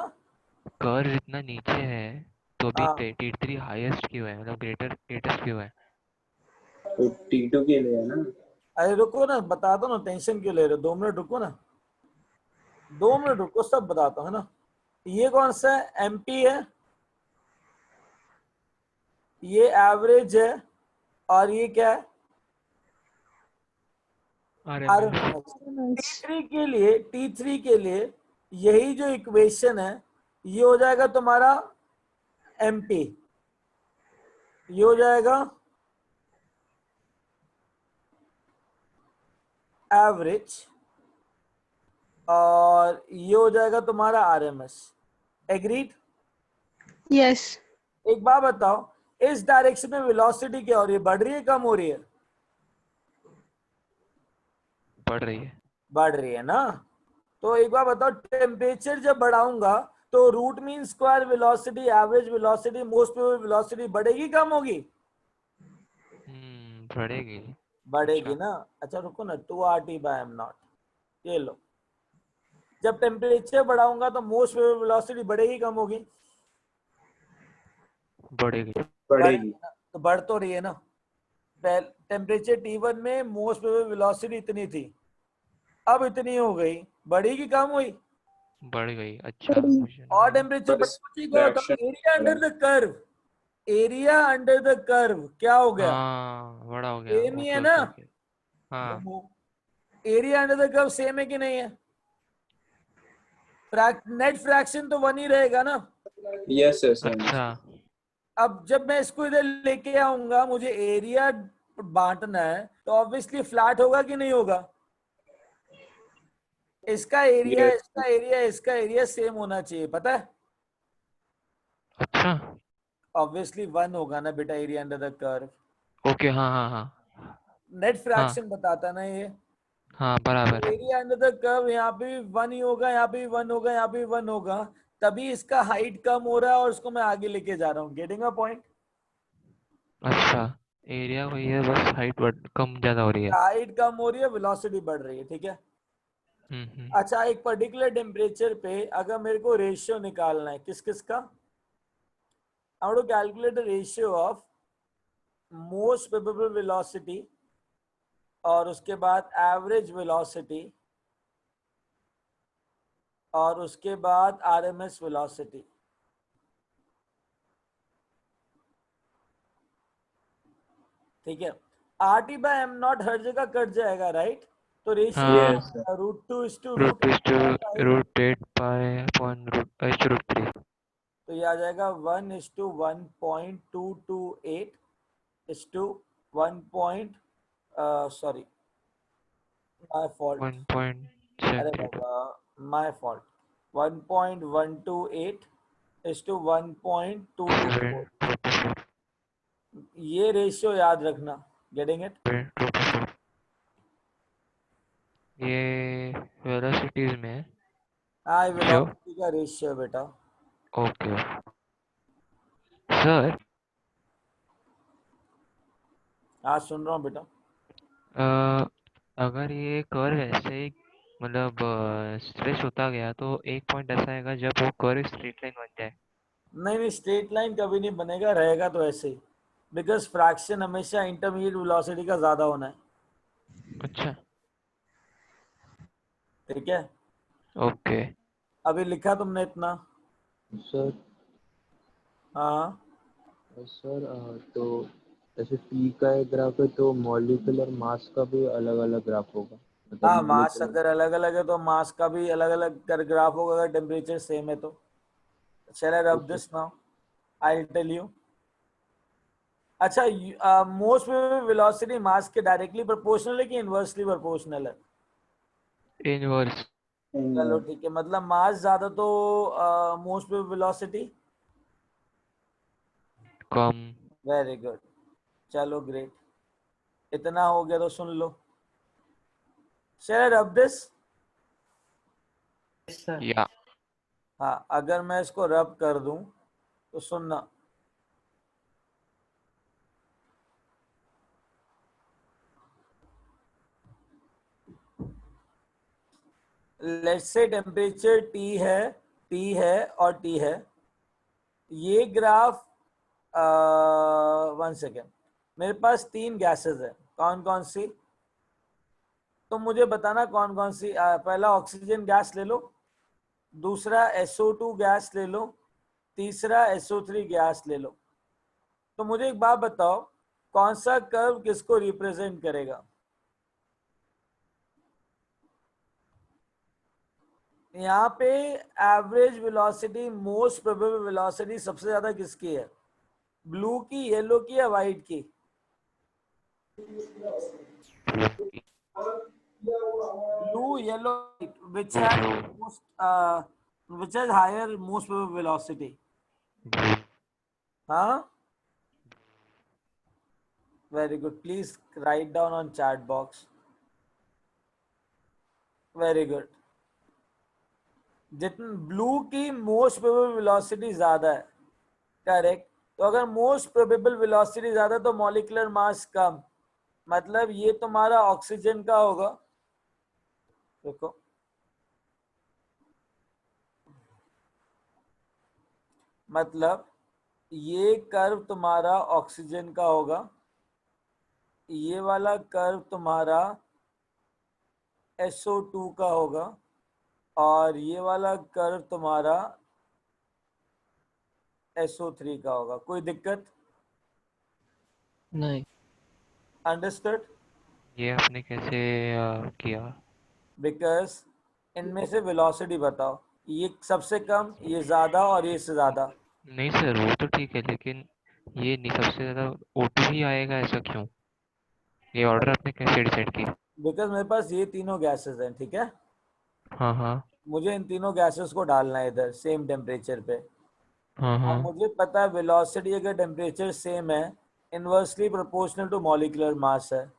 कर्व इतना नीचे है तो भी हाँ T3 हाईएस्ट क्यों है, मतलब ग्रेटेस्ट क्यों है? तो T2 के लिए है ना। अरे रुको ना, बताता हूँ ना, टेंशन क्यों ले रहे हो, 2 मिनट रुको ना, 2 मिनट रुको, सब बताता हूँ, है ना। ये कौन सा है? एमपी है, ये एवरेज है, और ये क्या है? आरएमएस। T3 के लिए, T3 के लिए यही जो इक्वेशन है ये हो जाएगा तुम्हारा एमपी, ये हो जाएगा एवरेज, और ये हो जाएगा तुम्हारा आरएमएस। एग्रीड? यस। एक बात बताओ, इस डायरेक्शन में वेलोसिटी क्या हो रही है, बढ़ रही है कम हो रही है? बढ़ रही है। बढ़ रही है ना। तो एक बार बताओ, टेम्परेचर जब बढ़ाऊंगा तो root mean square velocity, average velocity, most probable velocity बढ़ेगी कम होगी? बढ़ेगी। बढ़ेगी ना। अच्छा रुको ना, 2RT/m0, ये लो। जब टेम्परेचर बढ़ाऊंगा तो मोस्ट प्रोबेबल वेलोसिटी बढ़ेगी कम होगी? बढ़ेगी। बढ़ेगी। तो बढ़ तो रही है ना। टेम्परेचर T1 में मोस्ट प्रोबेबल वेलोसिटी इतनी थी, अब इतनी हो गई, बढ़ी कि कम हुई? बढ़ गई। अच्छा मुझे और लगा टेम्परेचर बस बढ़ेगा तो fraction area under the curve, area under the curve क्या हो गया? हाँ बड़ा हो गया। सेम ही ओके है ओके ना। ओके। हाँ area under the curve same है कि नहीं है? नेट फ्रैक्शन तो 1 ही रहेगा ना। yes yes अच्छा अब जब मैं इसको इधर लेके आऊंगा, मुझे एरिया बांटना है, तो ऑब्वियसली फ्लैट होगा कि नहीं होगा? इसका एरिया yes इसका एरिया इसका एरिया सेम होना चाहिए, पता है? अच्छा ऑब्वियसली 1 होगा ना बेटा area under the curve. Okay. हाँ हाँ हाँ नेट हाँ फ्रैक्शन बताता ना ये। हाँ बराबर। एरिया अंडर द कर्व यहाँ पे भी 1 ही होगा, यहाँ पे भी 1 होगा, यहाँ पे भी 1 होगा, तभी इसका हाइट कम हो रहा है और उसको मैं आगे लेके जा रहा हूँ। Getting a point? अच्छा एरिया वही है, बस हाइट कम ज्यादा हो रही है। हाइट कम हो रही है, वेलोसिटी बढ़ रही है, ठीक है। हम्म। अच्छा, एक पर्टिकुलर टेम्परेचर पे अगर मेरे को रेशियो निकालना है किस किस का, I want to calculate the ratio of most probable velocity और उसके बाद एवरेज वेलोसिटी और उसके बाद आरएमएस वेलोसिटी। ठीक है, RT bye am not her जगह कट जाएगा, राइट? तो रेशियो हाँ yes sir. √2 root is to √8, root 8 pi upon root H root 3। तो ये आ जाएगा 1:1.228 is to 1. Sorry, my fault, अरे 1.72। बाबा, माय फॉल्ट। 1.128 is to 1.224। 7.24। ये रेशियो याद रखना। Getting it? 24। ये वेलोसिटीज में है। हाँ, श्योर। वेलोसिटी का रेशियो बेटा। Okay sir. हाँ, सुन रहा हूँ बेटा। अगर ये कर्व ऐसे ही मतलब स्ट्रेच होता गया तो एक पॉइंट ऐसा आएगा जब वो कर्व स्ट्रेट लाइन बन जाए। नहीं नहीं, स्ट्रेट लाइन कभी नहीं बनेगा, रहेगा तो ऐसे ही, बिकॉज फ्रैक्शन हमेशा इंटरमीडिएट वेलोसिटी का ज्यादा होना है। अच्छा ठीक है, ओके। अभी लिखा तुमने इतना? सर हाँ सर तो जैसे टी का एक ग्राफ है तो मॉलिक्यूलर मास का भी अलग अलग ग्राफ होगा, मतलब हाँ, मास मॉलिक्यूलर। अगर अलग अलग है तो मास का भी अलग अलग कर ग्राफ होगा, अगर टेम्परेचर सेम है तो। Shall I rub this now? I'll tell you. अच्छा, मोस्ट वेलोसिटी मास के डायरेक्टली प्रोपोर्शनल है कि इनवर्सली प्रोपोर्शनल है? इनवर्स। चलो ठीक है, मतलब मास ज्यादा तो मोस्ट वेलोसिटी कम। Very good. चलो ग्रेट, इतना हो गया तो सुन लो। Shall I rub this? Yes, sir. या हाँ, अगर मैं इसको रब कर दूं तो सुनना। लेट्स से टेम्परेचर T है और T है। ये ग्राफ, 1 सेकेंड, मेरे पास 3 गैसेस है, कौन कौन सी? तो मुझे बताना कौन कौन सी। पहला ऑक्सीजन गैस ले लो, दूसरा SO2 गैस ले लो, तीसरा SO3 गैस ले लो। तो मुझे एक बात बताओ, कौन सा कर्व किसको रिप्रेजेंट करेगा? यहाँ पे average velocity, most probable velocity सबसे ज्यादा किसकी है? ब्लू की, येलो की या व्हाइट की? Blue, yellow, which has most, which has higher most velocity? Huh? Very good. Please write down on chat box. Very good. जितनी ब्लू की मोस्ट प्रोबेबल वेलोसिटी ज्यादा है, करेक्ट। तो अगर मोस्ट प्रोबेबल वेलोसिटी ज्यादा तो मॉलिक्यूलर मास कम, मतलब ये तुम्हारा ऑक्सीजन का होगा। देखो, मतलब ये कर्व तुम्हारा ऑक्सीजन का होगा, ये वाला कर्व तुम्हारा SO2 का होगा, और ये वाला कर्व तुम्हारा SO3 का होगा। कोई दिक्कत? नहीं। अंडरस्टूड? ये आपने कैसे किया? बिकॉज इनमें से वेलोसिटी बताओ, ये सबसे कम, ये ज्यादा, और ये से ज्यादा। नहीं सर, वो तो ठीक है, लेकिन ये नहीं सबसे ज्यादा O2 ही आएगा, ऐसा क्यों? ये ऑर्डर आपने कैसे डिसाइड की? बिकॉज मेरे पास ये तीनों गैसेस हैं, ठीक है, हाँ हाँ मुझे इन तीनों गैसेस को डालना है इधर सेम टेम्परेचर पे। हाँ हाँ। अब मुझे पता है वेलोसिटी अगर टेम्परेचर सेम है, inversely proportional to molecular mass है।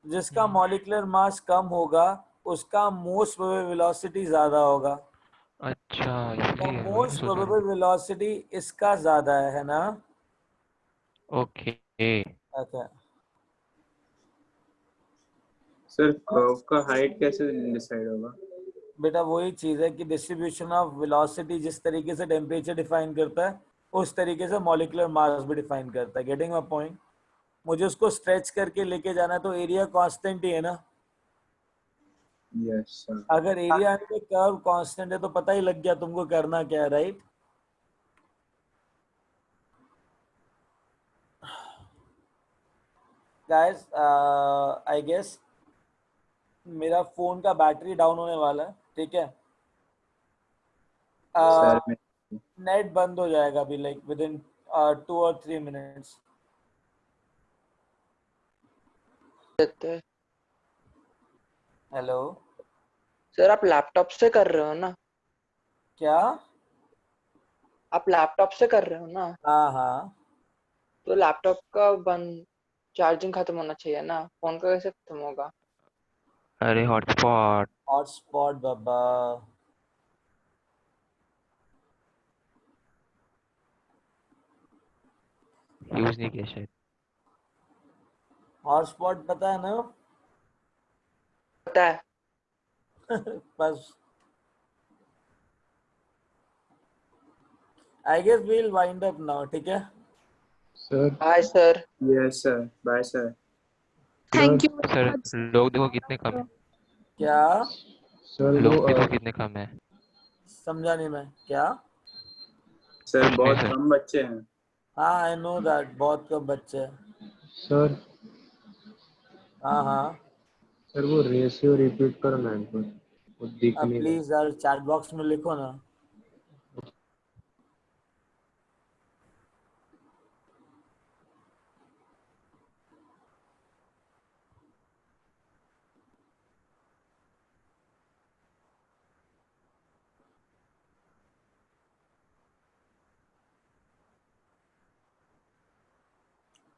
जिसका मॉलिक्यूलर मास कम होगा उसका मोस्ट प्रोबेबल वेलोसिटी ज्यादा होगा। अच्छा, तो इसलिए वही मैं मोस्ट सोच रहा प्रोबेबल वेलोसिटी इसका ज्यादा है ना? था। ओके। अच्छा, सर कर्व का हाइट कैसे डिसाइड होगा? बेटा वही चीज है कि डिस्ट्रीब्यूशन ऑफ वेलोसिटी जिस तरीके से टेम्परेचर डिफाइन करता है उस तरीके से मॉलिक्यूलर मास भी डिफाइन करता है। Getting my point? मुझे उसको स्ट्रेच करके लेके जाना है, तो एरिया कांस्टेंट ही है ना। Yes sir. अगर एरिया में कर्व कांस्टेंट है तो पता ही लग गया तुमको करना क्या है, राइट? गाइस, आई गेस मेरा फोन का बैटरी डाउन होने वाला है, ठीक है। सर मैं नेट बंद हो जाएगा अभी, like with in 2 or 3 minutes। देते हैं। हेलो? सर आप लैपटॉप से कर रहे हो ना? क्या? आप लैपटॉप से कर रहे हो ना? हाँ हाँ। तो लैपटॉप का बंद चार्जिंग खत्म होना चाहिए ना, फोन का कैसे खत्म होगा? अरे हॉटस्पॉट हॉटस्पॉट बाबा। यूज नहीं किया शायद। हॉटस्पॉट पता है ना? पता है। बस I guess we'll wind up now, ठीक है। Sir bye sir. Yes sir, bye sir. Thank you sir very much. लोग देखो कितने कम है, क्या? सर वो लोग देखो कितने कम है। समझा नहीं मैं, क्या? सर कुछ नहीं बहुत सर। कम बच्चे हैं। हाँ आई नो दैट, बहुत कम बच्चे हैं। सर हाँ हाँ। सर वो रेशियो रिपीट करो ना एक बार, वो दिख अब नहीं रहा। प्लीज यार चैट बॉक्स में लिखो ना।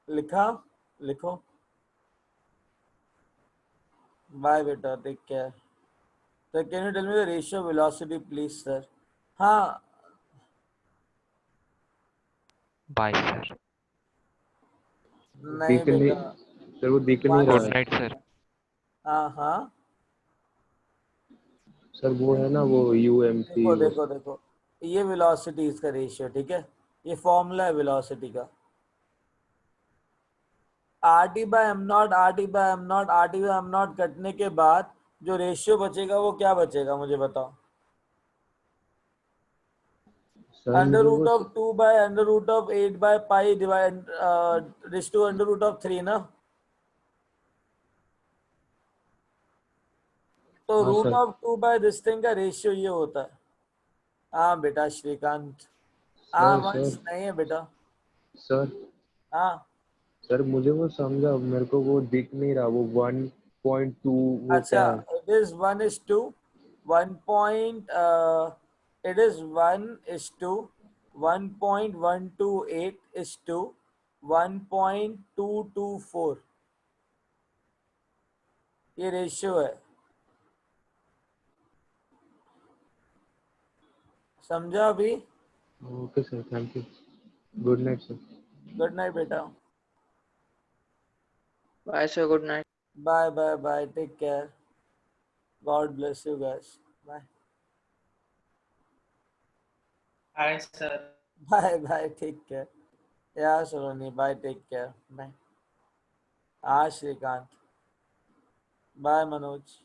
लिखा? लिखो। बाय बेटा, take care. Sir can you tell me the ratio velocity please sir? हाँ। Bye sir. नहीं दिख नहीं, बेटा। सर वो दिख नहीं वन रहा गुड है। Night sir. हाँ हाँ। सर वो है ना वो UMC देखो वो। देखो देखो, ये वेलोसिटी इसका रेशियो, ठीक है, ये फॉर्मूला है वेलोसिटी का। RT/m0, RT/m0, RT/m0 कटने के बाद जो रेशियो बचेगा वो क्या बचेगा, मुझे बताओ। सर अंडर मुझे रूट वो ऑफ 2/√8/π डिवाइड रेस टू √3 ना। तो हाँ रूट सर। ऑफ 2/दिस थिंग का रेशियो ये होता है। हाँ बेटा श्रीकांत। हाँ सर सर वंश नहीं है बेटा। सर हाँ। सर मुझे वो समझा, मेरे को वो दिख नहीं रहा, वो 1.2 वो अच्छा, क्या है? It is 1:2, 1 point, it is 1:, 1.128:1.224, ये रेशियो है। समझा अभी? Okay sir, thank you. Good night sir. Good night बेटा। Bye sir, good night. Bye bye bye, take care. God bless you guys. Bye Hi, sir. Bye bye, take care. Yeah, Saloni. Bye. Take care. Bye. Ah, Shrikant. Bye, Manoj.